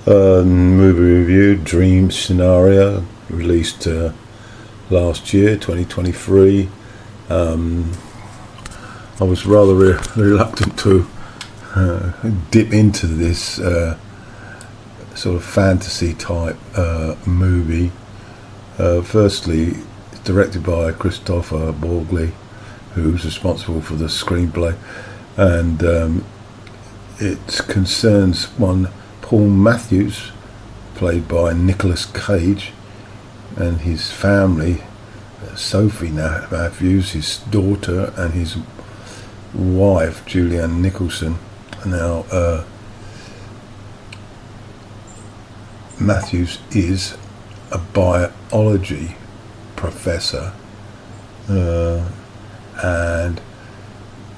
Movie review, Dream Scenario, released last year, 2023. I was rather reluctant to dip into this sort of fantasy type movie. Firstly, it's directed by Christopher Borgli, who's responsible for the screenplay, and it concerns one Paul Matthews, played by Nicolas Cage, and his family, Sophie Matthews, his daughter, and his wife, Julianne Nicholson. Now, Matthews is a biology professor, and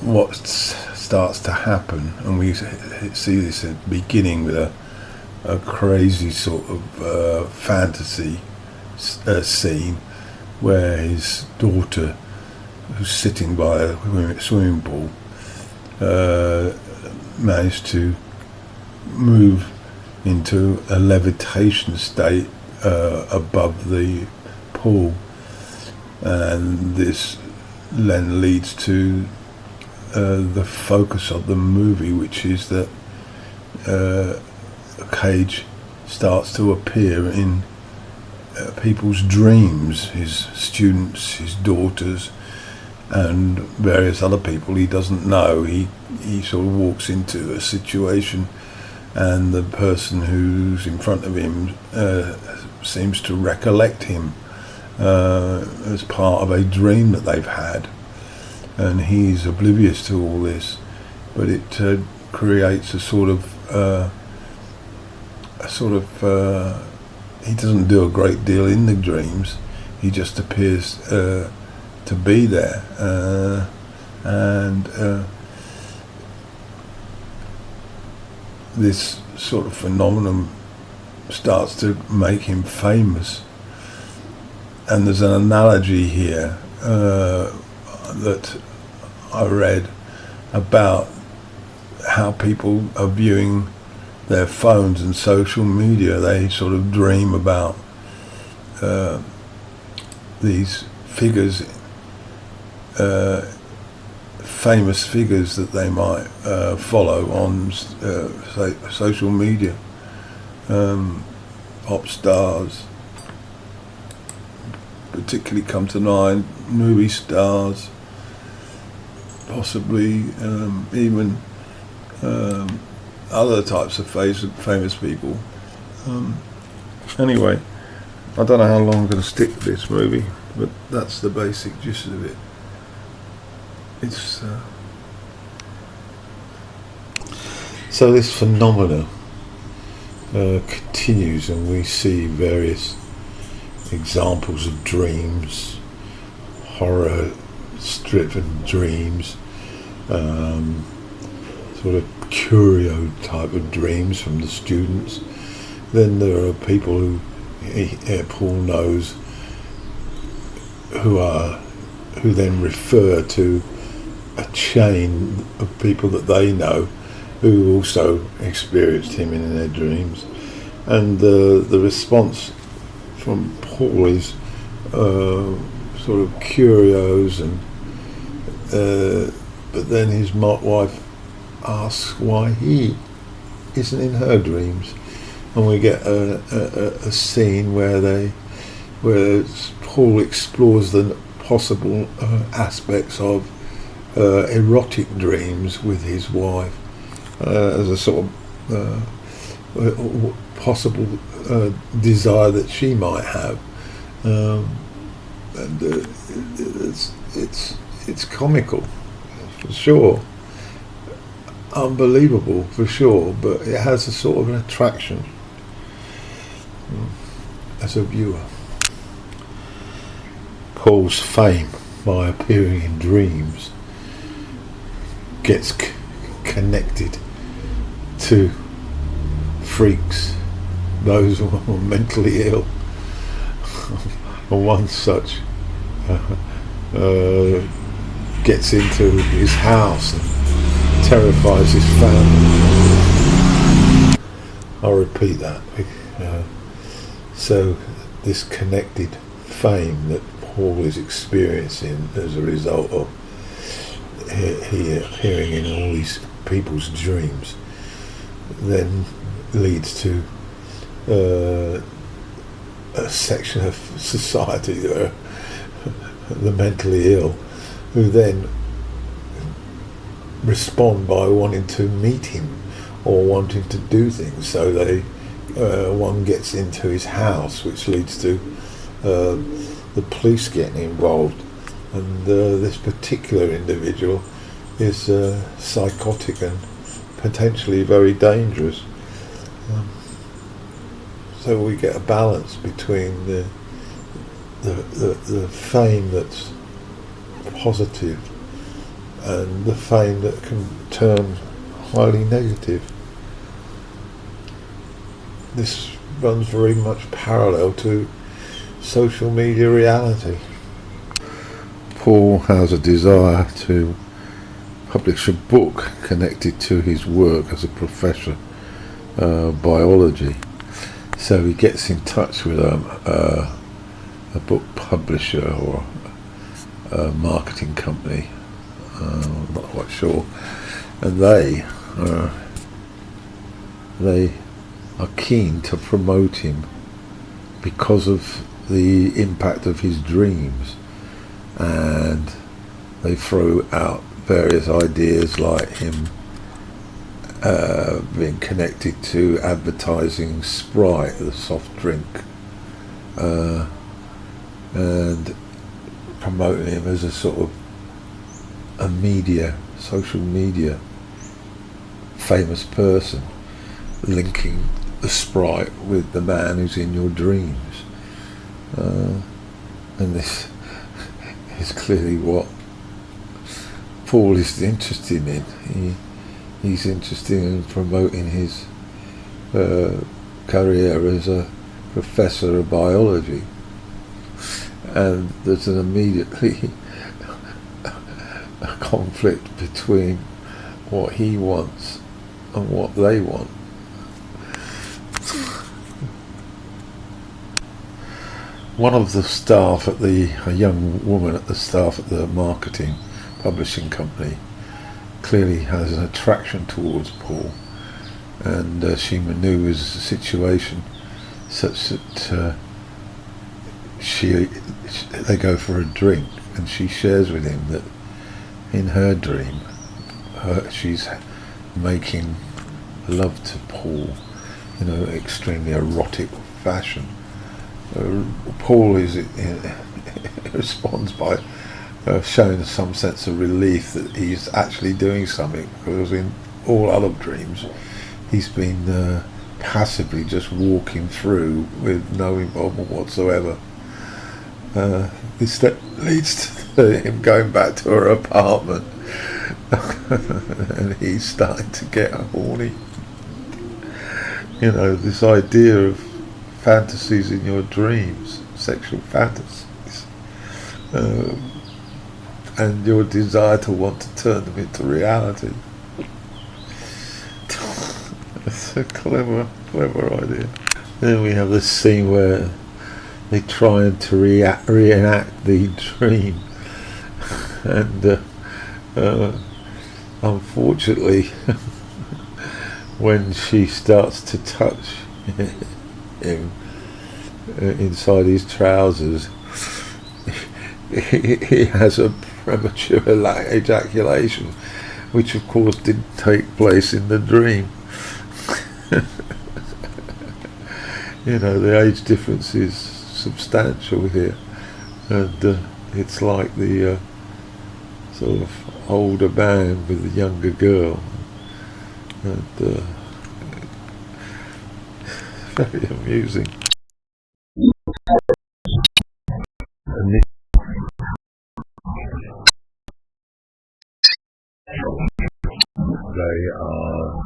what starts to happen, and we see this at the beginning with a crazy sort of fantasy scene where his daughter, who's sitting by a swimming pool, managed to move into a levitation state above the pool, and this then leads to the focus of the movie, which is that Cage starts to appear in people's dreams, his students, his daughters, and various other people he doesn't know. He sort of walks into a situation, and the person who's in front of him seems to recollect him as part of a dream that they've had, and he's oblivious to all this, but it creates a sort of he doesn't do a great deal in the dreams. He just appears to be there, and this sort of phenomenon starts to make him famous. And there's an analogy here that I read about how people are viewing their phones and social media. They sort of dream about these figures, famous figures that they might follow on social media, pop stars, particularly come to mind, movie stars, possibly even other types of famous people. Anyway, I don't know how long I'm going to stick with this movie, but that's the basic gist of it. It's so this phenomena continues, and we see various examples of dreams, horror-stricken dreams, sort of curio type of dreams from the students. Then there are people who Paul knows who then refer to a chain of people that they know who also experienced him in their dreams, and the response from Paul is sort of curios, and but then his wife asks why he isn't in her dreams, and we get a scene where Paul explores the possible aspects of erotic dreams with his wife as a sort of possible desire that she might have, and it's comical for sure, unbelievable for sure, but it has a sort of an attraction as a viewer. Paul's fame by appearing in dreams gets connected to freaks, those who are mentally ill. And one such gets into his house and terrifies his family. I'll repeat that. Uh, so this connected fame that Paul is experiencing as a result of hearing in all these people's dreams then leads to a section of society that are the mentally ill, who then respond by wanting to meet him or wanting to do things. So they one gets into his house, which leads to the police getting involved, and this particular individual is psychotic and potentially very dangerous. So we get a balance between the fame that's positive and the fame that can turn highly negative. This runs very much parallel to social media reality. Paul has a desire to publish a book connected to his work as a professor of biology. So he gets in touch with a book publisher or a marketing company, I'm not quite sure, and they are keen to promote him because of the impact of his dreams, and they throw out various ideas like him being connected to advertising Sprite, the soft drink, and promoting him as a sort of social media famous person, linking the Sprite with the man who's in your dreams. And this is clearly what Paul is interested in. He's interested in promoting his career as a professor of biology, and there's an immediately a conflict between what he wants and what they want. One of the staff at a young woman at the staff at the marketing publishing company clearly has an attraction towards Paul, and she manoeuvres the situation such that they go for a drink, and she shares with him that in her dream she's making love to Paul in an extremely erotic fashion. Paul responds by showing some sense of relief that he's actually doing something, because in all other dreams he's been passively just walking through with no involvement whatsoever. This leads to him going back to her apartment and he's starting to get horny. You know, this idea of fantasies in your dreams, sexual fantasies, and your desire to want to turn them into reality. It's a clever idea. Then we have this scene where they try to reenact the dream, and unfortunately when she starts to touch him inside his trousers, he has a premature ejaculation, which of course didn't take place in the dream. You know, the age difference is substantial here, and it's like the sort of older man with the younger girl, and very amusing. And they are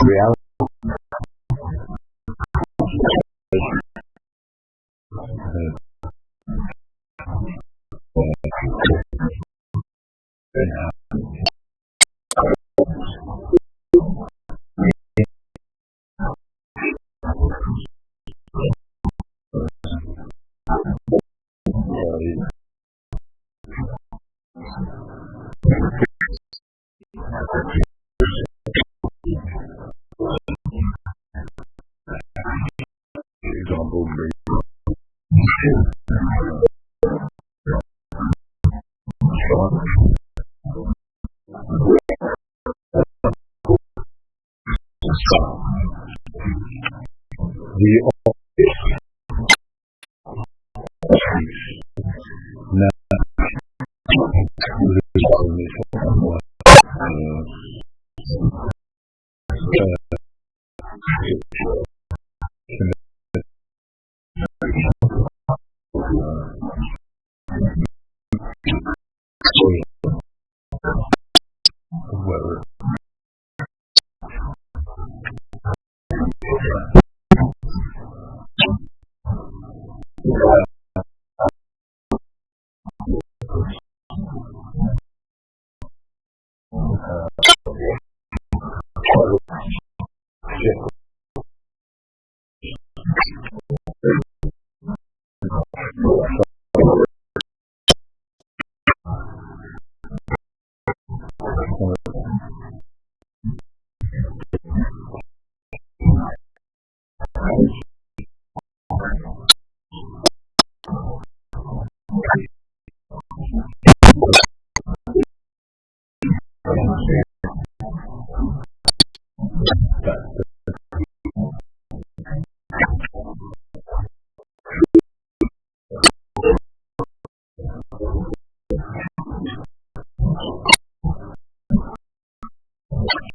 reality. Example, the